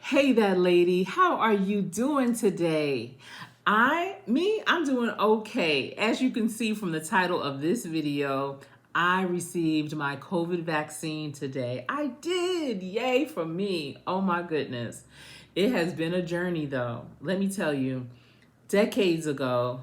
Hey there, lady. How are you doing today? I'm doing okay. As you can see from the title of this video, I received my COVID vaccine today. I did. Yay for me. Oh my goodness. It has been a journey though. Let me tell you, decades ago,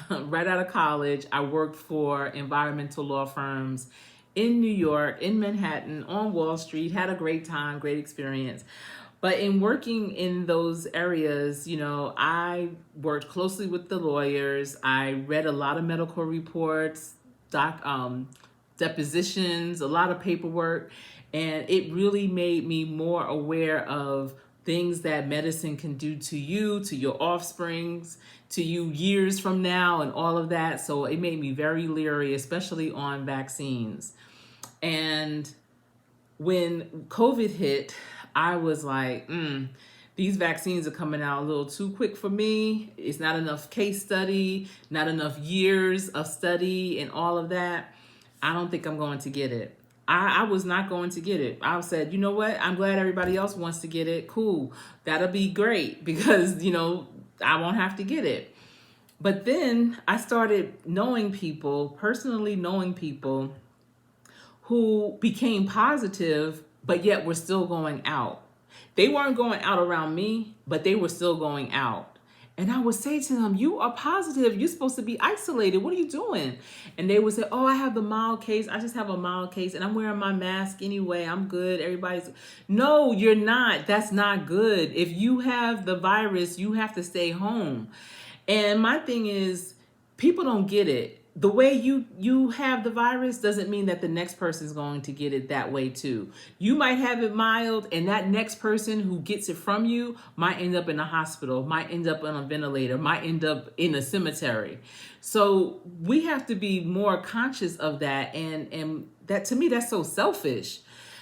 right out of college, I worked for environmental law firms in New York, in Manhattan, on Wall Street, had a great time, great experience. But in working in those areas, I worked closely with the lawyers. I read a lot of medical reports, depositions, a lot of paperwork, and it really made me more aware of things that medicine can do to you, to your offsprings, to you years from now, and all of that. So it made me very leery, especially on vaccines. And when COVID hit, I was like, these vaccines are coming out a little too quick for me. It's not enough case study, not enough years of study and all of that. I don't think I'm going to get it. I was not going to get it. I said, you know what? I'm glad everybody else wants to get it. Cool. That'll be great because, I won't have to get it. But then I started personally knowing people who became positive, but yet were still going out. They weren't going out around me, but they were still going out. And I would say to them, you are positive. You're supposed to be isolated. What are you doing? And they would say, oh, I have the mild case. I just have a mild case and I'm wearing my mask anyway. I'm good. No, you're not. That's not good. If you have the virus, you have to stay home. And my thing is, people don't get it. The way you have the virus doesn't mean that the next person is going to get it that way too. You might have it mild, and that next person who gets it from you might end up in a hospital, might end up on a ventilator, might end up in a cemetery. So we have to be more conscious of that, and that, to me, that's so selfish.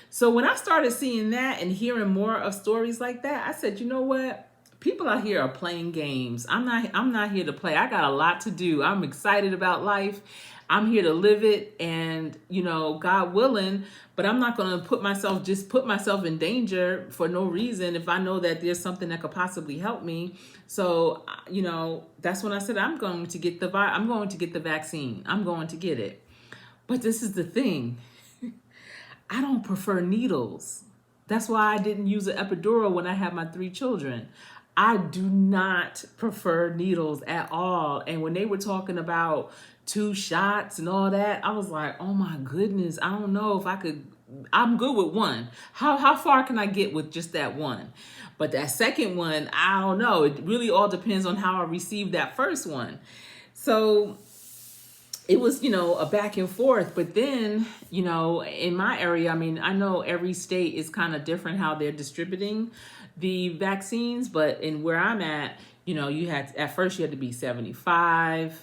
So when I started seeing that and hearing more of stories like that, I said, you know what? People out here are playing games. I'm not here to play. I got a lot to do. I'm excited about life. I'm here to live it, and God willing, but I'm not going to put myself in danger for no reason if I know that there's something that could possibly help me. So, that's when I said I'm going to get the vaccine. I'm going to get it. But this is the thing. I don't prefer needles. That's why I didn't use an epidural when I had my 3 children. I do not prefer needles at all. And when they were talking about 2 shots and all that, I was like, oh my goodness, I don't know if I could. I'm good with 1. How far can I get with just that 1? But that second one, I don't know. It really all depends on how I received that first one. So it was, a back and forth. But then, in my area, I know every state is kind of different how they're distributing the vaccines, but in where I'm at, at first you had to be 75,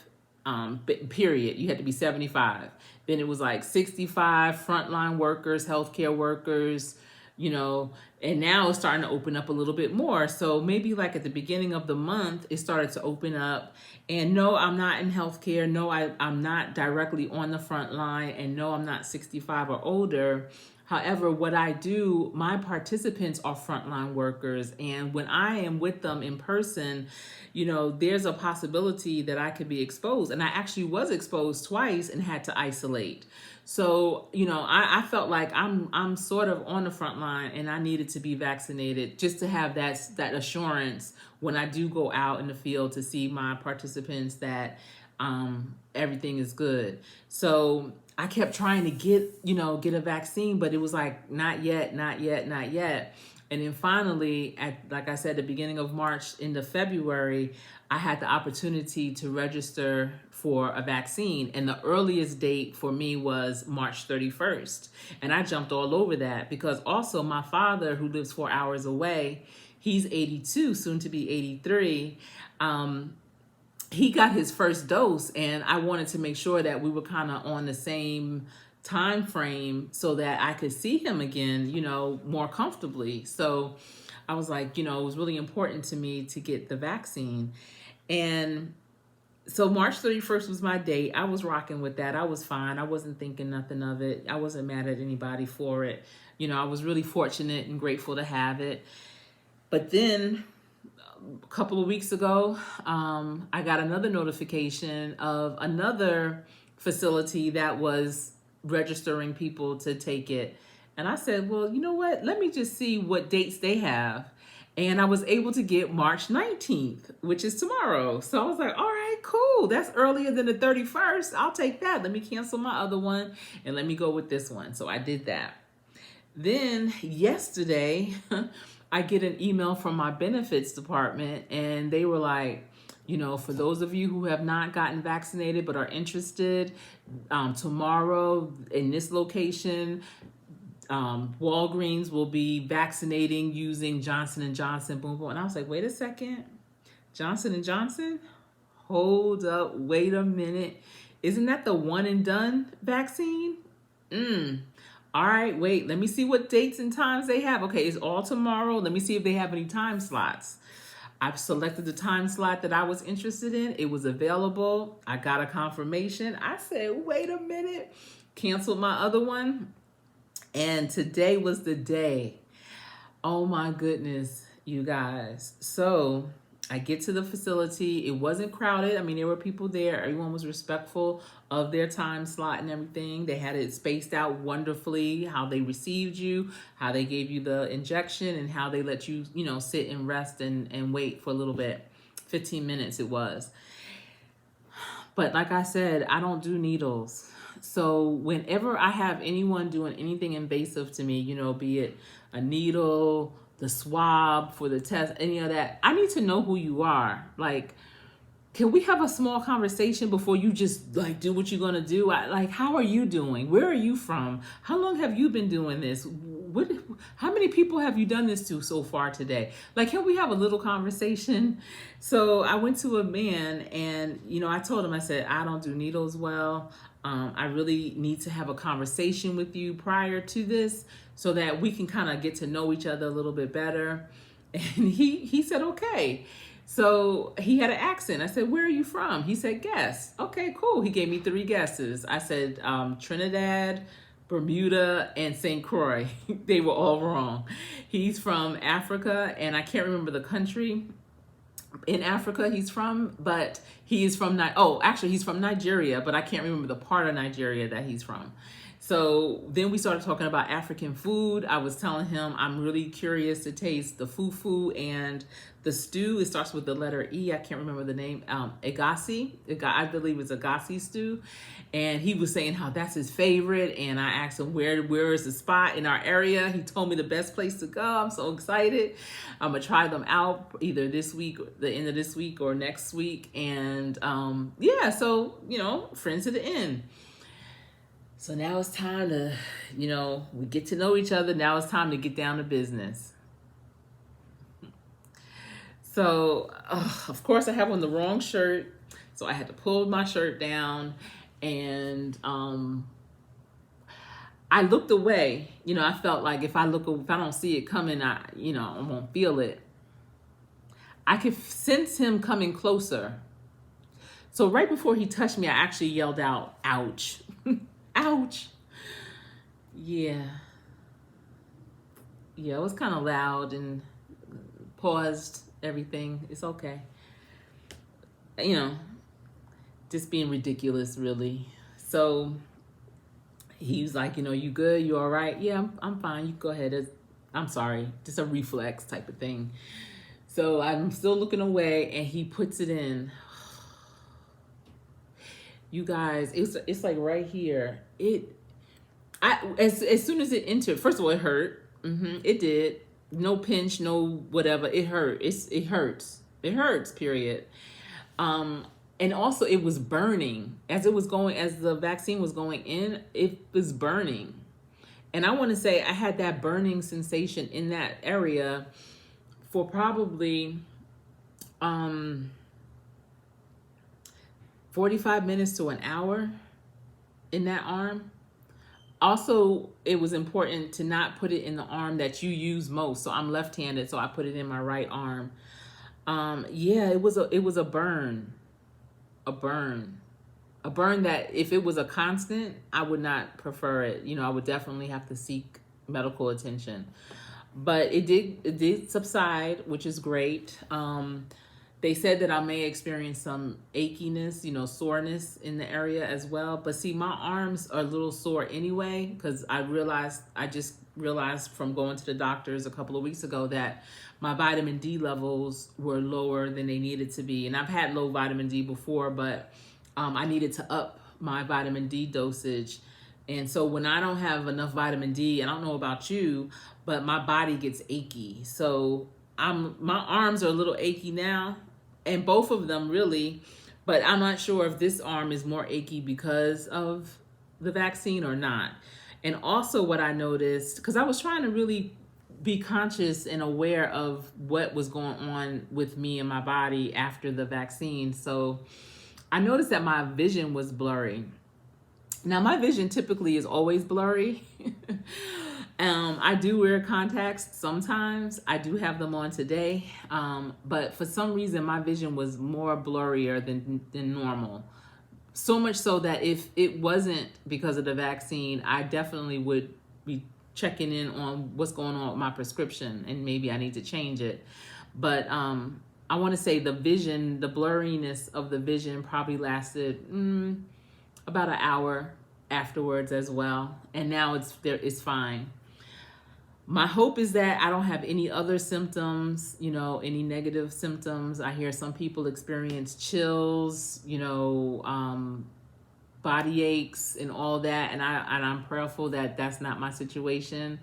period. You had to be 75. Then it was like 65, frontline workers, healthcare workers, and now it's starting to open up a little bit more. So maybe like at the beginning of the month, it started to open up. And no, I'm not in healthcare. No, I'm not directly on the front line. And no, I'm not 65 or older. However, what I do, my participants are frontline workers. And when I am with them in person, there's a possibility that I could be exposed. And I actually was exposed twice and had to isolate. So, I felt like I'm sort of on the front line and I needed to be vaccinated just to have that assurance when I do go out in the field to see my participants that everything is good. So I kept trying to get a vaccine, but it was like, not yet, not yet, not yet. And then finally, like I said, the beginning of March into February, I had the opportunity to register for a vaccine. And the earliest date for me was March 31st. And I jumped all over that because also my father, who lives 4 hours away, he's 82, soon to be 83. He got his first dose, and I wanted to make sure that we were kind of on the same time frame so that I could see him again, more comfortably. So I was like, it was really important to me to get the vaccine. And so March 31st was my date. I was rocking with that. I was fine. I wasn't thinking nothing of it. I wasn't mad at anybody for it. I was really fortunate and grateful to have it. But then a couple of weeks ago, I got another notification of another facility that was registering people to take it. And I said, well, you know what? Let me just see what dates they have. And I was able to get March 19th, which is tomorrow. So I was like, all right, cool. That's earlier than the 31st. I'll take that. Let me cancel my other one and let me go with this one. So I did that. Then yesterday, I get an email from my benefits department, and they were like, for those of you who have not gotten vaccinated but are interested, tomorrow in this location, Walgreens will be vaccinating using Johnson & Johnson, boom, boom. And I was like, wait a second, Johnson & Johnson? Hold up, wait a minute. Isn't that the one and done vaccine? All right, wait, let me see what dates and times they have. Okay, it's all tomorrow. Let me see if they have any time slots. I've selected the time slot that I was interested in. It was available. I got a confirmation. I said, wait a minute. Canceled my other one. And today was the day. Oh my goodness, you guys. So I get to the facility. It wasn't crowded. I mean, there were people there. Everyone was respectful of their time slot and everything. They had it spaced out wonderfully, how they received you, how they gave you the injection, and how they let you, sit and rest and wait for a little bit. 15 minutes it was. But like I said, I don't do needles. So whenever I have anyone doing anything invasive to me, be it a needle, the swab for the test, any of that, I need to know who you are. Like, can we have a small conversation before you just do what you're gonna do? How are you doing? Where are you from? How long have you been doing this? How many people have you done this to so far today? Can we have a little conversation? So I went to a man and, I told him, I said, I don't do needles well. I really need to have a conversation with you prior to this so that we can kind of get to know each other a little bit better. And he said, okay. So he had an accent. I said, where are you from? He said, guess. Okay, cool. He gave me 3 guesses. I said, Trinidad, Bermuda, and St. Croix. They were all wrong. He's from Africa, and I can't remember the country in Africa he's from, but he's from, he's from Nigeria, but I can't remember the part of Nigeria that he's from. So then we started talking about African food. I was telling him I'm really curious to taste the fufu and the stew. It starts with the letter E. I can't remember the name. Egasi. I believe it's Egasi stew. And he was saying how that's his favorite. And I asked him where is the spot in our area. He told me the best place to go. I'm so excited. I'm going to try them out either this week, the end of this week, or next week. And so, friends to the end. So now it's time to, we get to know each other. Now it's time to get down to business. So, of course, I have on the wrong shirt. So I had to pull my shirt down and I looked away. I felt like if I don't see it coming, I won't feel it. I could sense him coming closer. So right before he touched me, I actually yelled out, ouch. Ouch. Yeah, it was kind of loud and paused everything. It's okay. Just being ridiculous, really. So he was like, you good? You all right? Yeah, I'm fine. You go ahead. I'm sorry. Just a reflex type of thing. So I'm still looking away and he puts it in. You guys, it's like right here. As soon as it entered, first of all, it hurt. It did. No pinch, no whatever. It hurt. It hurts. It hurts. Period. And also it was burning as the vaccine was going in. It was burning, and I want to say I had that burning sensation in that area for probably 45 minutes to an hour in that arm. Also, it was important to not put it in the arm that you use most. So I'm left-handed, so I put it in my right arm. It was a burn. A burn that if it was a constant, I would not prefer it. I would definitely have to seek medical attention. but it did subside, which is great. They said that I may experience some achiness, soreness in the area as well. But see, my arms are a little sore anyway, because I just realized from going to the doctors a couple of weeks ago that my vitamin D levels were lower than they needed to be. And I've had low vitamin D before, but I needed to up my vitamin D dosage. And so when I don't have enough vitamin D, and I don't know about you, but my body gets achy. So my arms are a little achy now, and both of them really, but I'm not sure if this arm is more achy because of the vaccine or not. And also what I noticed, because I was trying to really be conscious and aware of what was going on with me and my body after the vaccine. So I noticed that my vision was blurry. Now, my vision typically is always blurry. I do wear contacts sometimes. I do have them on today. But for some reason, my vision was more blurrier than normal. So much so that if it wasn't because of the vaccine, I definitely would be checking in on what's going on with my prescription, and maybe I need to change it. But I want to say the blurriness of the vision probably lasted about an hour afterwards as well. And now it's fine. My hope is that I don't have any other symptoms, any negative symptoms. I hear some people experience chills, body aches and all that. And I'm prayerful that that's not my situation.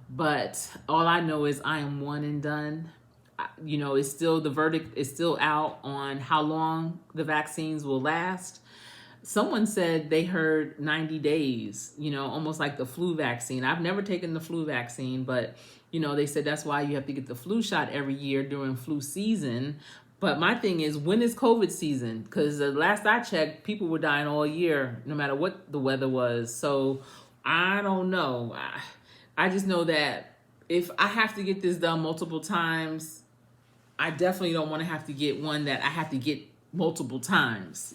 But all I know is I am one and done. The verdict is still out on how long the vaccines will last. Someone said they heard 90 days, almost like the flu vaccine. I've never taken the flu vaccine, but, they said that's why you have to get the flu shot every year during flu season. But my thing is, when is COVID season? Because the last I checked, people were dying all year, no matter what the weather was. So I don't know. I just know that if I have to get this done multiple times, I definitely don't want to have to get one that I have to get multiple times,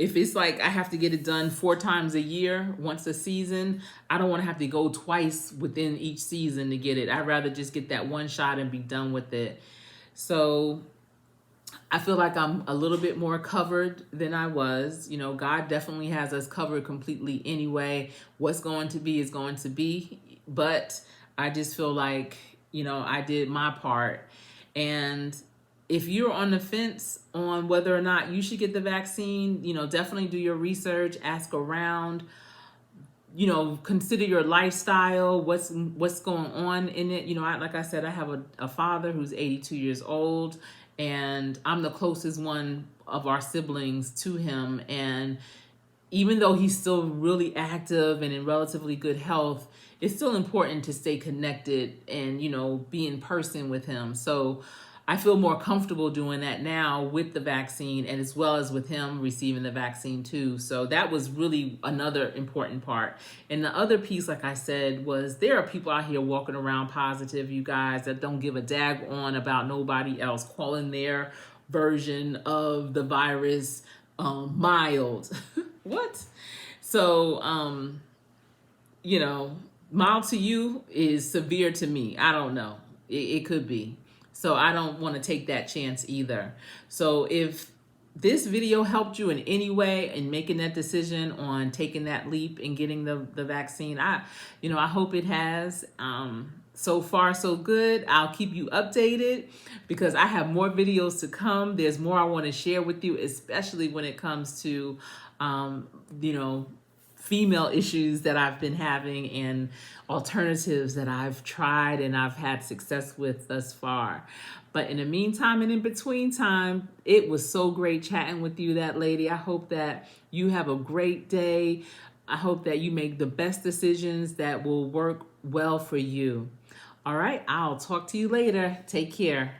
If it's like I have to get it done 4 times a year, once a season, I don't want to have to go twice within each season to get it. I'd rather just get that one shot and be done with it. So I feel like I'm a little bit more covered than I was. God definitely has us covered completely anyway. What's going to be is going to be. But I just feel like, I did my part. And if you're on the fence on whether or not you should get the vaccine, definitely do your research, ask around, consider your lifestyle, what's going on in it. Like I said, I have a father who's 82 years old, and I'm the closest one of our siblings to him. And even though he's still really active and in relatively good health, it's still important to stay connected and, be in person with him. So I feel more comfortable doing that now with the vaccine, and as well as with him receiving the vaccine too. So that was really another important part. And the other piece, like I said, was there are people out here walking around positive, you guys, that don't give a dag on about nobody else, calling their version of the virus mild. What? So, mild to you is severe to me. I don't know. It could be. So I don't want to take that chance either. So if this video helped you in any way in making that decision on taking that leap and getting the vaccine, I hope it has. So far, so good. I'll keep you updated because I have more videos to come. There's more I want to share with you, especially when it comes to, female issues that I've been having and alternatives that I've tried and I've had success with thus far. But in the meantime and in between time, it was so great chatting with you, that lady. I hope that you have a great day. I hope that you make the best decisions that will work well for you. All right, I'll talk to you later. Take care.